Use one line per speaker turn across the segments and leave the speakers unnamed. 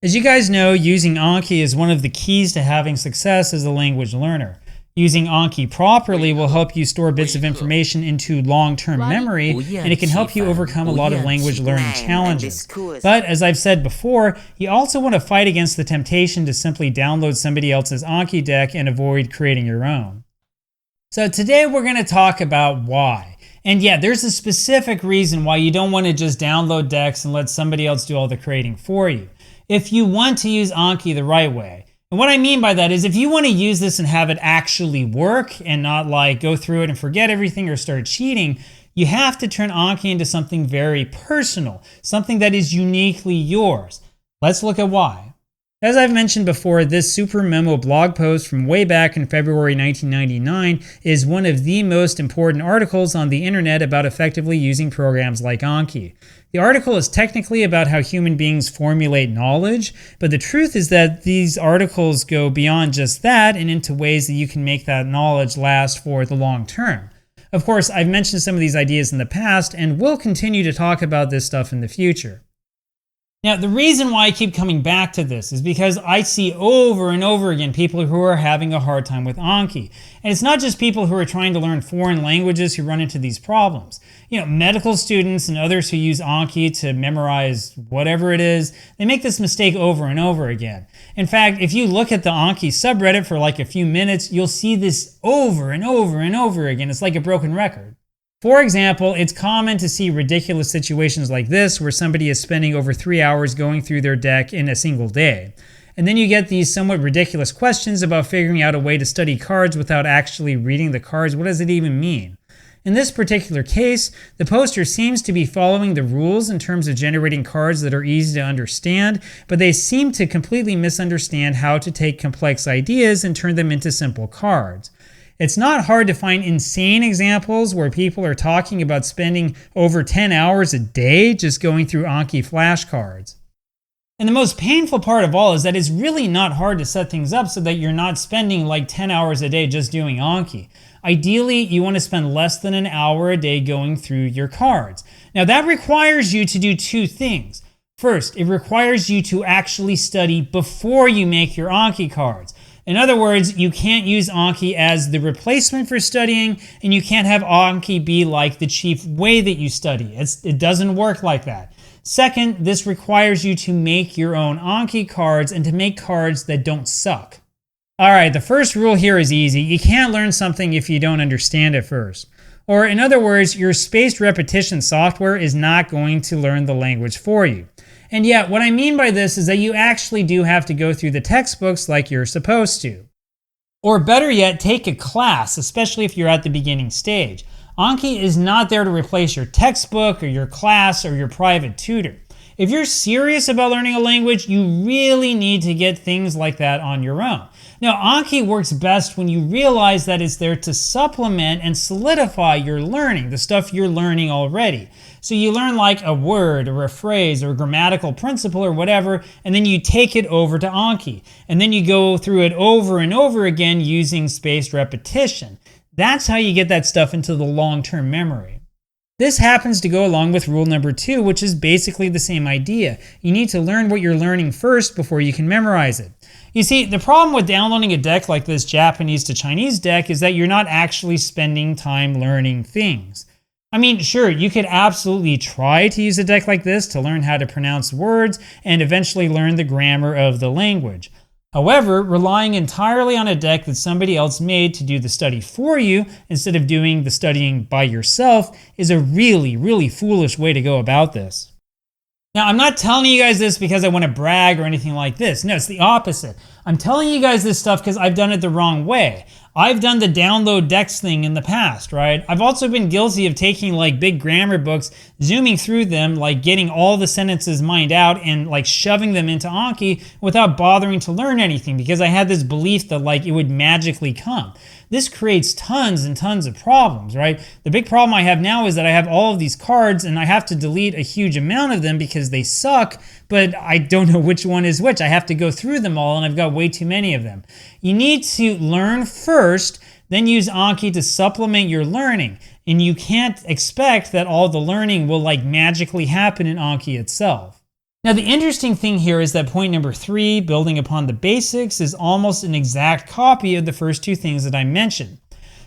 As you guys know, using Anki is one of the keys to having success as a language learner. Using Anki properly will help you store bits of information into long-term memory, and it can help you overcome a lot of language learning challenges. But as I've said before, you also want to fight against the temptation to simply download somebody else's Anki deck and avoid creating your own. So today we're going to talk about why. And yeah, there's a specific reason why you don't want to just download decks and let somebody else do all the creating for you. If you want to use Anki the right way. And what I mean by that is if you want to use this and have it actually work and not like go through it and forget everything or start cheating, you have to turn Anki into something very personal, something that is uniquely yours. Let's look at why. As I've mentioned before, this Super Memo blog post from way back in February 1999 is one of the most important articles on the internet about effectively using programs like Anki. The article is technically about how human beings formulate knowledge, but the truth is that these articles go beyond just that and into ways that you can make that knowledge last for the long term. Of course, I've mentioned some of these ideas in the past and will continue to talk about this stuff in the future. Now, the reason why I keep coming back to this is because I see over and over again people who are having a hard time with Anki. And it's not just people who are trying to learn foreign languages who run into these problems. You know, medical students and others who use Anki to memorize whatever it is, they make this mistake over and over again. In fact, if you look at the Anki subreddit for like a few minutes, you'll see this over and over and over again. It's like a broken record. For example, it's common to see ridiculous situations like this where somebody is spending over 3 hours going through their deck in a single day. And then you get these somewhat ridiculous questions about figuring out a way to study cards without actually reading the cards. What does it even mean? In this particular case, the poster seems to be following the rules in terms of generating cards that are easy to understand, but they seem to completely misunderstand how to take complex ideas and turn them into simple cards. It's not hard to find insane examples where people are talking about spending over 10 hours a day just going through Anki flashcards. And the most painful part of all is that it's really not hard to set things up so that you're not spending like 10 hours a day just doing Anki. Ideally, you want to spend less than an hour a day going through your cards. Now that requires you to do two things. First, it requires you to actually study before you make your Anki cards. In other words, you can't use Anki as the replacement for studying, and you can't have Anki be like the chief way that you study. It doesn't work like that. Second, this requires you to make your own Anki cards and to make cards that don't suck. Alright, the first rule here is easy. You can't learn something if you don't understand it first. Or in other words, your spaced repetition software is not going to learn the language for you. And yet, what I mean by this is that you actually do have to go through the textbooks like you're supposed to. Or better yet, take a class, especially if you're at the beginning stage. Anki is not there to replace your textbook or your class or your private tutor. If you're serious about learning a language, you really need to get things like that on your own. Now, Anki works best when you realize that it's there to supplement and solidify your learning, the stuff you're learning already. So you learn like a word or a phrase or a grammatical principle or whatever, and then you take it over to Anki. And then you go through it over and over again using spaced repetition. That's how you get that stuff into the long-term memory. This happens to go along with rule number 2, which is basically the same idea. You need to learn what you're learning first before you can memorize it. You see, the problem with downloading a deck like this Japanese to Chinese deck is that you're not actually spending time learning things. I mean, sure, you could absolutely try to use a deck like this to learn how to pronounce words and eventually learn the grammar of the language. However, relying entirely on a deck that somebody else made to do the study for you instead of doing the studying by yourself is a really, really foolish way to go about this. Now, I'm not telling you guys this because I want to brag or anything like this. No, it's the opposite. I'm telling you guys this stuff because I've done it the wrong way. I've done the download decks thing in the past, right? I've also been guilty of taking like big grammar books, zooming through them, like getting all the sentences mined out and like shoving them into Anki without bothering to learn anything because I had this belief that like it would magically come. This creates tons and tons of problems, right? The big problem I have now is that I have all of these cards and I have to delete a huge amount of them because they suck, but I don't know which one is which. I have to go through them all and I've got way too many of them. You need to learn first, then use Anki to supplement your learning. And you can't expect that all the learning will like magically happen in Anki itself. Now, the interesting thing here is that point number 3, building upon the basics, is almost an exact copy of the first two things that I mentioned.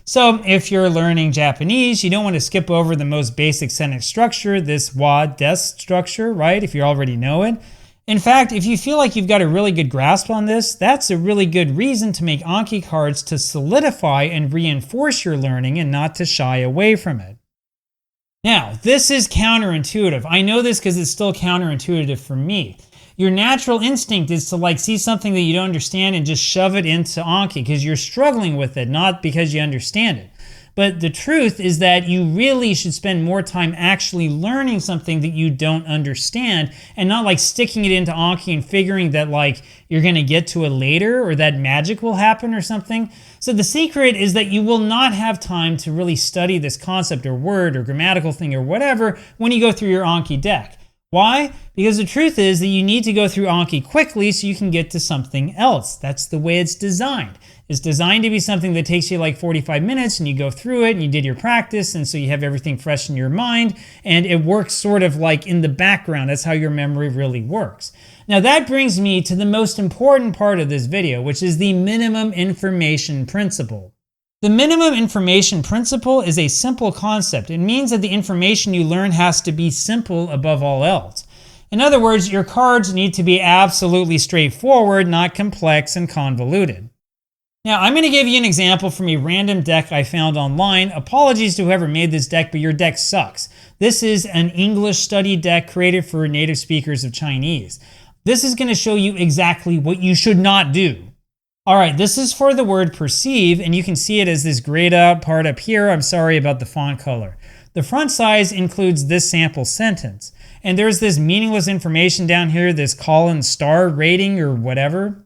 So if you're learning Japanese, you don't want to skip over the most basic sentence structure, this wa des structure, right? If you already know it. In fact, if you feel like you've got a really good grasp on this, that's a really good reason to make Anki cards to solidify and reinforce your learning and not to shy away from it. Now, this is counterintuitive. I know this because it's still counterintuitive for me. Your natural instinct is to see something that you don't understand and just shove it into Anki because you're struggling with it, not because you understand it. But the truth is that you really should spend more time actually learning something that you don't understand and not sticking it into Anki and figuring that you're going to get to it later or that magic will happen or something. So the secret is that you will not have time to really study this concept or word or grammatical thing or whatever when you go through your Anki deck. Why? Because the truth is that you need to go through Anki quickly so you can get to something else. That's the way it's designed. It's designed to be something that takes you 45 minutes and you go through it and you did your practice and so you have everything fresh in your mind and it works sort of in the background. That's how your memory really works. Now that brings me to the most important part of this video, which is the minimum information principle. The minimum information principle is a simple concept. It means that the information you learn has to be simple above all else. In other words, your cards need to be absolutely straightforward, not complex and convoluted. Now, I'm going to give you an example from a random deck I found online. Apologies to whoever made this deck, but your deck sucks. This is an English study deck created for native speakers of Chinese. This is going to show you exactly what you should not do. All right, this is for the word perceive, and you can see it as this grayed out part up here. I'm sorry about the font color. The front size includes this sample sentence. And there's this meaningless information down here, this colon star rating or whatever.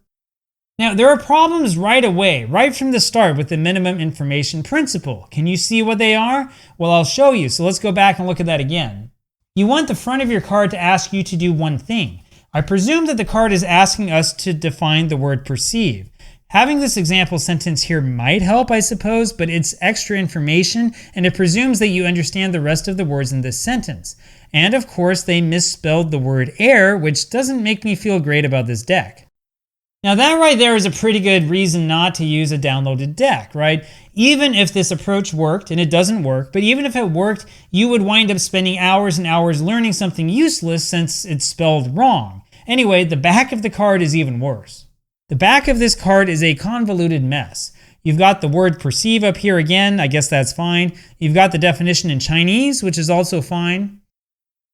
Now, there are problems right away, right from the start with the minimum information principle. Can you see what they are? Well, I'll show you. So let's go back and look at that again. You want the front of your card to ask you to do one thing. I presume that the card is asking us to define the word perceive. Having this example sentence here might help, I suppose, but it's extra information and it presumes that you understand the rest of the words in this sentence. And of course, they misspelled the word air, which doesn't make me feel great about this deck. Now that right there is a pretty good reason not to use a downloaded deck, right? Even if this approach worked, and it doesn't work, but even if it worked, you would wind up spending hours and hours learning something useless since it's spelled wrong. Anyway, the back of the card is even worse. The back of this card is a convoluted mess. You've got the word perceive up here again, I guess that's fine. You've got the definition in Chinese, which is also fine.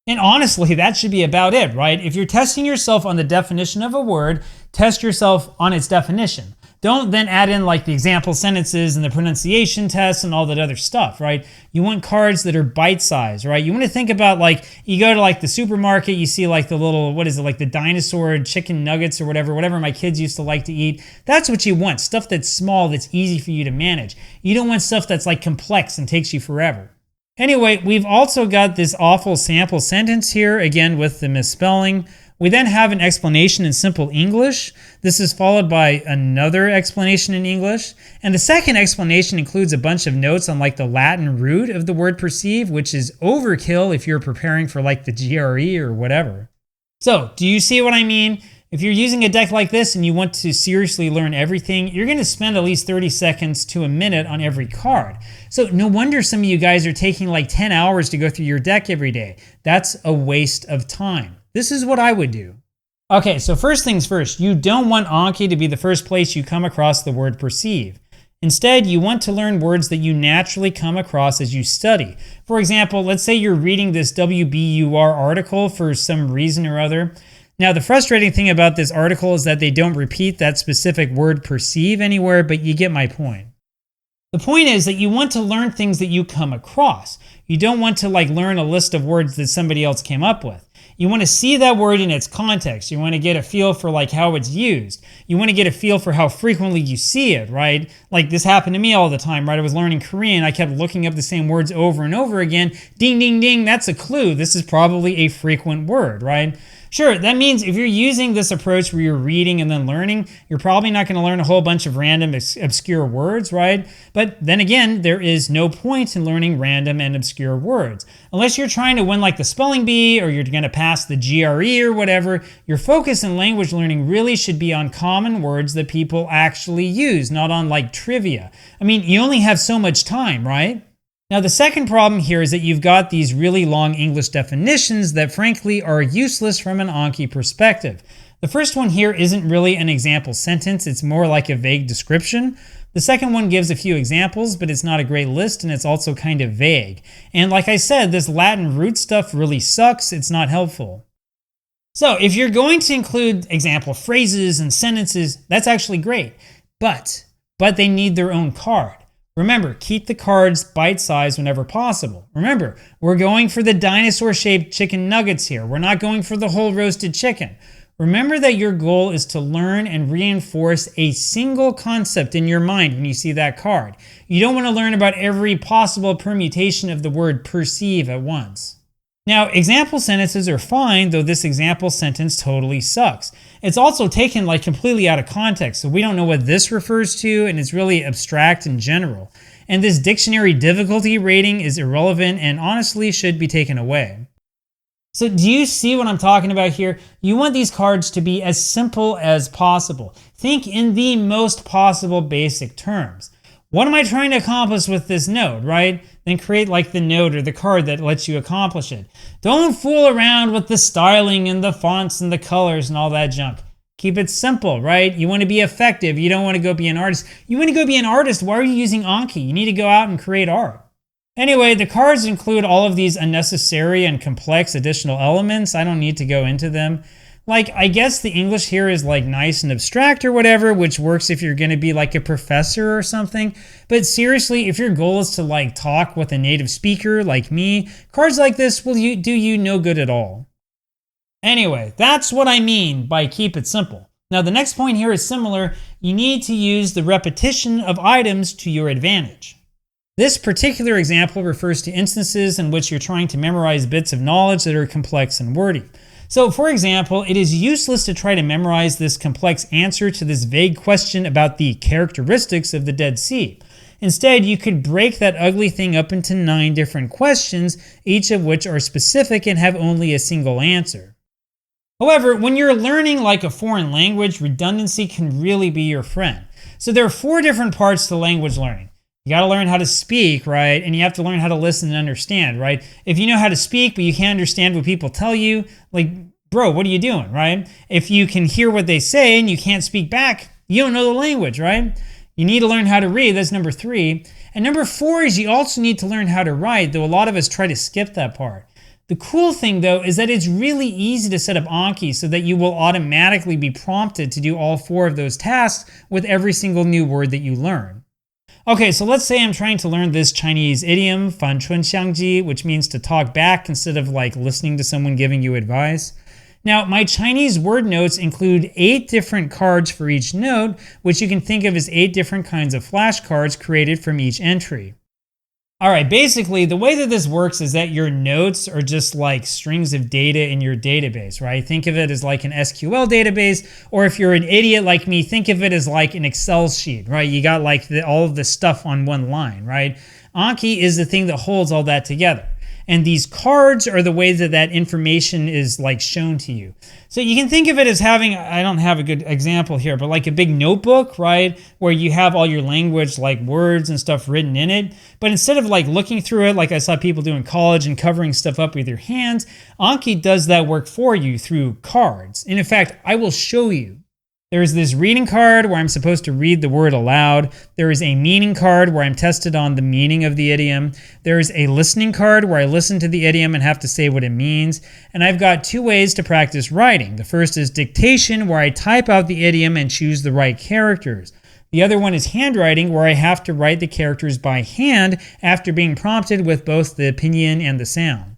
And honestly, that should be about it, right? If you're testing yourself on the definition of a word, test yourself on its definition. Don't then add in the example sentences and the pronunciation tests and all that other stuff, right? You want cards that are bite-sized, right? You want to think about you go to the supermarket, you see the little, the dinosaur chicken nuggets or whatever my kids used to like to eat. That's what you want, stuff that's small, that's easy for you to manage. You don't want stuff that's complex and takes you forever. Anyway, we've also got this awful sample sentence here, again with the misspelling. We then have an explanation in simple English. This is followed by another explanation in English. And the second explanation includes a bunch of notes on the Latin root of the word perceive, which is overkill if you're preparing for the GRE or whatever. So, do you see what I mean? If you're using a deck like this and you want to seriously learn everything, you're going to spend at least 30 seconds to a minute on every card. So no wonder some of you guys are taking 10 hours to go through your deck every day. That's a waste of time. This is what I would do. Okay, so first things first, you don't want Anki to be the first place you come across the word perceive. Instead, you want to learn words that you naturally come across as you study. For example, let's say you're reading this WBUR article for some reason or other. Now, the frustrating thing about this article is that they don't repeat that specific word perceive anywhere, but you get my point. The point is that you want to learn things that you come across. You don't want to learn a list of words that somebody else came up with. You want to see that word in its context. You want to get a feel for how it's used. You want to get a feel for how frequently you see it, right? This happened to me all the time, right? I was learning Korean. I kept looking up the same words over and over again. Ding, ding, ding. That's a clue. This is probably a frequent word, right? Sure, that means if you're using this approach where you're reading and then learning, you're probably not going to learn a whole bunch of random obscure words, right? But then again, there is no point in learning random and obscure words. Unless you're trying to win like the spelling bee or you're going to pass the GRE or whatever, your focus in language learning really should be on common words that people actually use, not on like trivia. I mean, you only have so much time, right? Now, the second problem here is that you've got these really long English definitions that frankly are useless from an Anki perspective. The first one here isn't really an example sentence, it's more like a vague description. The second one gives a few examples, but it's not a great list and it's also kind of vague. And like I said, this Latin root stuff really sucks, it's not helpful. So if you're going to include example phrases and sentences, that's actually great, but they need their own card. Remember, keep the cards bite-sized whenever possible. Remember, we're going for the dinosaur-shaped chicken nuggets here. We're not going for the whole roasted chicken. Remember that your goal is to learn and reinforce a single concept in your mind when you see that card. You don't want to learn about every possible permutation of the word perceive at once. Now, example sentences are fine, though this example sentence totally sucks. It's also taken like completely out of context, so we don't know what this refers to, and it's really abstract in general. And this dictionary difficulty rating is irrelevant and honestly should be taken away. So do you see what I'm talking about here? You want these cards to be as simple as possible. Think in the most possible basic terms. What am I trying to accomplish with this note, right? Then create like the note or the card that lets you accomplish it. Don't fool around with the styling and the fonts and the colors and all that junk. Keep it simple, right? You want to be effective. You don't want to go be an artist. You want to go be an artist. Why are you using Anki? You need to go out and create art. Anyway, the cards include all of these unnecessary and complex additional elements. I don't need to go into them. Like, I guess the English here is like nice and abstract or whatever, which works if you're going to be like a professor or something. But seriously, if your goal is to like talk with a native speaker like me, cards like this will do you no good at all. Anyway, that's what I mean by keep it simple. Now, the next point here is similar. You need to use the repetition of items to your advantage. This particular example refers to instances in which you're trying to memorize bits of knowledge that are complex and wordy. So, for example, it is useless to try to memorize this complex answer to this vague question about the characteristics of the Dead Sea. Instead, you could break that ugly thing up into 9 different questions, each of which are specific and have only a single answer. However, when you're learning like a foreign language, redundancy can really be your friend. So there are 4 different parts to language learning. You got to learn how to speak, right? And you have to learn how to listen and understand, right? If you know how to speak, but you can't understand what people tell you, like, bro, what are you doing, right? If you can hear what they say and you can't speak back, you don't know the language, right? You need to learn how to read. That's number 3. And number 4 is you also need to learn how to write, though a lot of us try to skip that part. The cool thing, though, is that it's really easy to set up Anki so that you will automatically be prompted to do all 4 of those tasks with every single new word that you learn. Okay, so let's say I'm trying to learn this Chinese idiom, 反唇相讥, which means to talk back instead of like listening to someone giving you advice. Now, my Chinese word notes include 8 different cards for each note, which you can think of as 8 different kinds of flashcards created from each entry. All right, basically, the way that this works is that your notes are just like strings of data in your database, right? Think of it as like an SQL database, or if you're an idiot like me, think of it as like an Excel sheet, right? You got like all of the stuff on one line, right? Anki is the thing that holds all that together. And these cards are the way that that information is like shown to you. So you can think of it as having, I don't have a good example here, but like a big notebook, right? Where you have all your language, like words and stuff written in it. But instead of like looking through it, like I saw people do in college and covering stuff up with your hands, Anki does that work for you through cards. And in fact, I will show you. There's this reading card where I'm supposed to read the word aloud. There is a meaning card where I'm tested on the meaning of the idiom. There's a listening card where I listen to the idiom and have to say what it means. And I've got 2 ways to practice writing. The first is dictation, where I type out the idiom and choose the right characters. The other one is handwriting, where I have to write the characters by hand after being prompted with both the pinyin and the sound.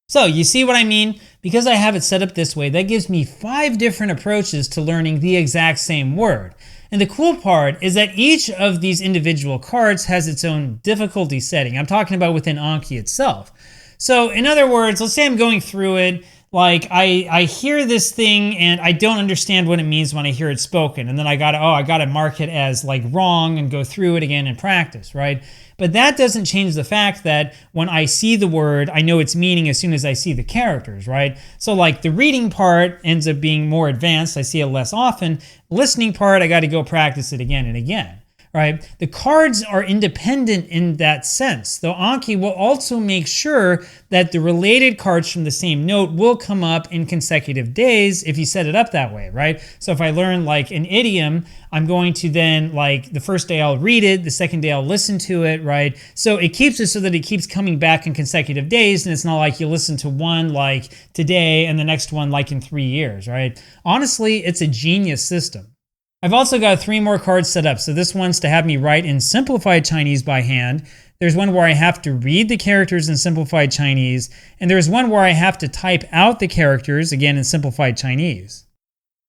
So you see what I mean? Because I have it set up this way, that gives me 5 different approaches to learning the exact same word. And the cool part is that each of these individual cards has its own difficulty setting. I'm talking about within Anki itself. So in other words, let's say I'm going through it. Like I hear this thing and I don't understand what it means when I hear it spoken. And then I gotta mark it as like wrong and go through it again and practice, right? But that doesn't change the fact that when I see the word, I know its meaning as soon as I see the characters, right? So like the reading part ends up being more advanced. I see it less often. Listening part, I got to go practice it again and again. Right? The cards are independent in that sense, though Anki will also make sure that the related cards from the same note will come up in consecutive days if you set it up that way, right? So if I learn like an idiom, I'm going to then like the first day I'll read it, the second day I'll listen to it, right? So it keeps it so that it keeps coming back in consecutive days, and it's not like you listen to one like today and the next one like in 3 years, right? Honestly, it's a genius system. I've also got 3 more cards set up. So this one's to have me write in simplified Chinese by hand. There's one where I have to read the characters in simplified Chinese. And there's one where I have to type out the characters, again in simplified Chinese.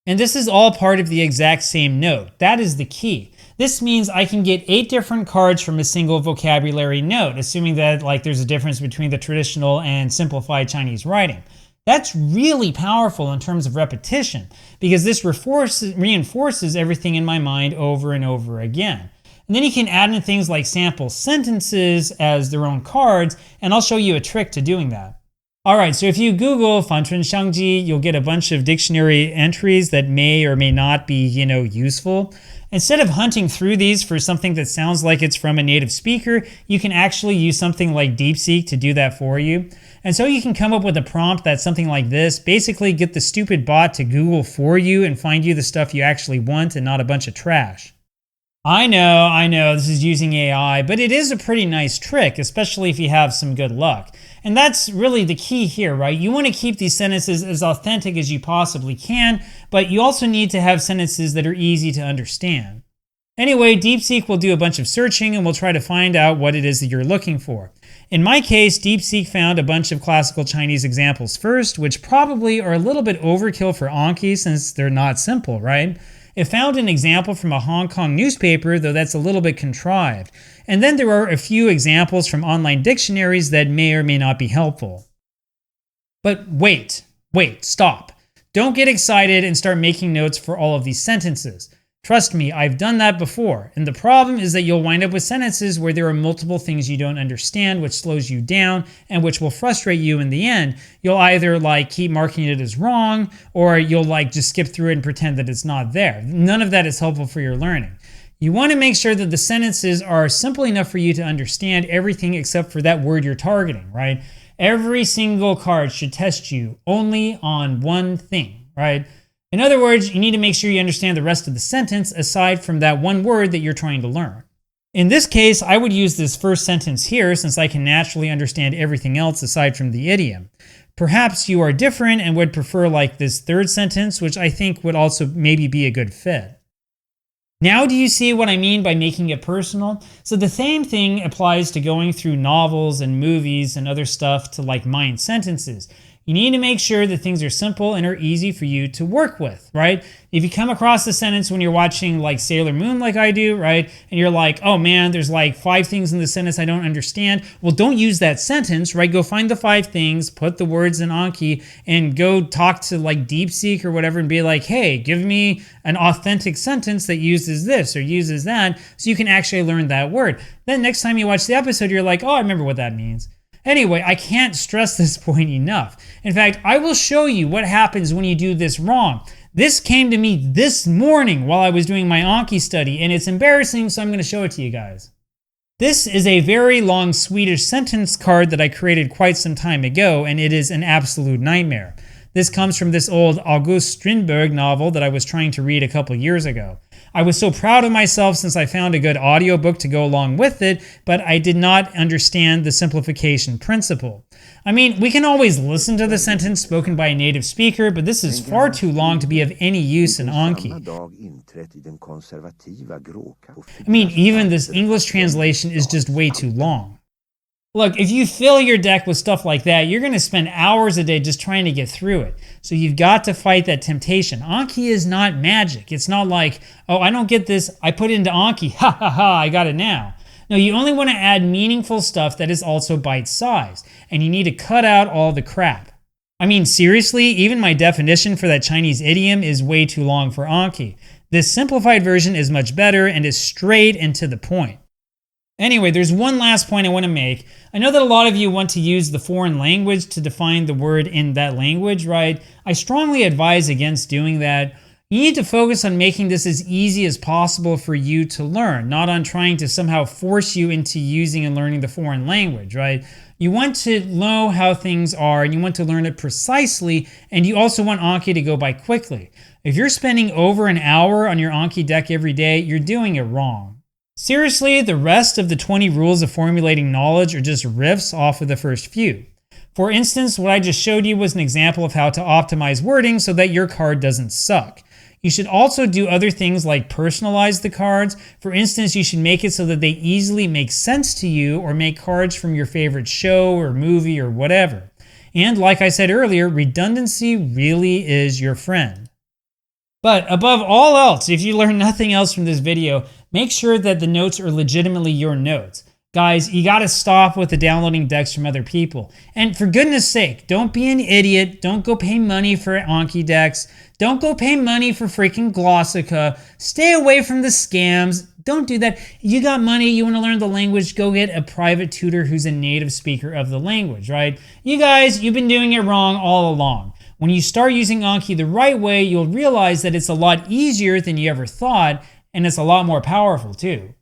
And this is all part of the exact same note. That is the key. This means I can get 8 different cards from a single vocabulary note, assuming that like there's a difference between the traditional and simplified Chinese writing. That's really powerful in terms of repetition because this reinforces everything in my mind over and over again. And then you can add in things like sample sentences as their own cards, and I'll show you a trick to doing that. All right, so if you Google 繁春相机, you'll get a bunch of dictionary entries that may or may not be, useful. Instead of hunting through these for something that sounds like it's from a native speaker, you can actually use something like DeepSeek to do that for you. And so you can come up with a prompt that's something like this. Basically get the stupid bot to Google for you and find you the stuff you actually want and not a bunch of trash. I know, this is using AI, but it is a pretty nice trick, especially if you have some good luck. And that's really the key here, right? You want to keep these sentences as authentic as you possibly can, but you also need to have sentences that are easy to understand. Anyway, DeepSeek will do a bunch of searching and will try to find out what it is that you're looking for. In my case, DeepSeek found a bunch of classical Chinese examples first, which probably are a little bit overkill for Anki since they're not simple, right? It found an example from a Hong Kong newspaper, though that's a little bit contrived. And then there are a few examples from online dictionaries that may or may not be helpful. But wait, stop. Don't get excited and start making notes for all of these sentences. Trust me, I've done that before. And the problem is that you'll wind up with sentences where there are multiple things you don't understand, which slows you down and which will frustrate you in the end. You'll either like keep marking it as wrong, or you'll like just skip through it and pretend that it's not there. None of that is helpful for your learning. You want to make sure that the sentences are simple enough for you to understand everything except for that word you're targeting, right? Every single card should test you only on one thing, right? In other words, you need to make sure you understand the rest of the sentence aside from that one word that you're trying to learn. In this case, I would use this first sentence here since I can naturally understand everything else aside from the idiom. Perhaps you are different and would prefer like this third sentence, which I think would also maybe be a good fit. Now do you see what I mean by making it personal? So the same thing applies to going through novels and movies and other stuff to like mine sentences. You need to make sure that things are simple and are easy for you to work with, right? If you come across the sentence when you're watching like Sailor Moon like I do, right? And you're like, oh man, there's like 5 things in the sentence I don't understand. Well, don't use that sentence, right? Go find the 5 things, put the words in Anki, and go talk to like DeepSeek or whatever and be like, hey, give me an authentic sentence that uses this or uses that so you can actually learn that word. Then next time you watch the episode, you're like, oh, I remember what that means. Anyway, I can't stress this point enough. In fact, I will show you what happens when you do this wrong. This came to me this morning while I was doing my Anki study, and it's embarrassing, so I'm going to show it to you guys. This is a very long Swedish sentence card that I created quite some time ago, and it is an absolute nightmare. This comes from this old August Strindberg novel that I was trying to read a couple years ago. I was so proud of myself since I found a good audiobook to go along with it, but I did not understand the simplification principle. I mean, we can always listen to the sentence spoken by a native speaker, but this is far too long to be of any use in Anki. I mean, even this English translation is just way too long. Look, if you fill your deck with stuff like that, you're going to spend hours a day just trying to get through it. So you've got to fight that temptation. Anki is not magic. It's not like, oh, I don't get this. I put it into Anki. Ha ha ha, I got it now. No, you only want to add meaningful stuff that is also bite-sized. And you need to cut out all the crap. I mean, seriously, even my definition for that Chinese idiom is way too long for Anki. This simplified version is much better and is straight and to the point. Anyway, there's one last point I want to make. I know that a lot of you want to use the foreign language to define the word in that language, right? I strongly advise against doing that. You need to focus on making this as easy as possible for you to learn, not on trying to somehow force you into using and learning the foreign language, right? You want to know how things are and you want to learn it precisely, and you also want Anki to go by quickly. If you're spending over an hour on your Anki deck every day, you're doing it wrong. Seriously, the rest of the 20 rules of formulating knowledge are just riffs off of the first few. For instance, what I just showed you was an example of how to optimize wording so that your card doesn't suck. You should also do other things like personalize the cards. For instance, you should make it so that they easily make sense to you, or make cards from your favorite show or movie or whatever. And like I said earlier, redundancy really is your friend. But above all else, if you learn nothing else from this video, make sure that the notes are legitimately your notes. Guys, you gotta stop with the downloading decks from other people. And for goodness sake, don't be an idiot. Don't go pay money for Anki decks. Don't go pay money for freaking Glossica. Stay away from the scams. Don't do that. You got money, you wanna learn the language, go get a private tutor who's a native speaker of the language, right? You guys, you've been doing it wrong all along. When you start using Anki the right way, you'll realize that it's a lot easier than you ever thought, and it's a lot more powerful too.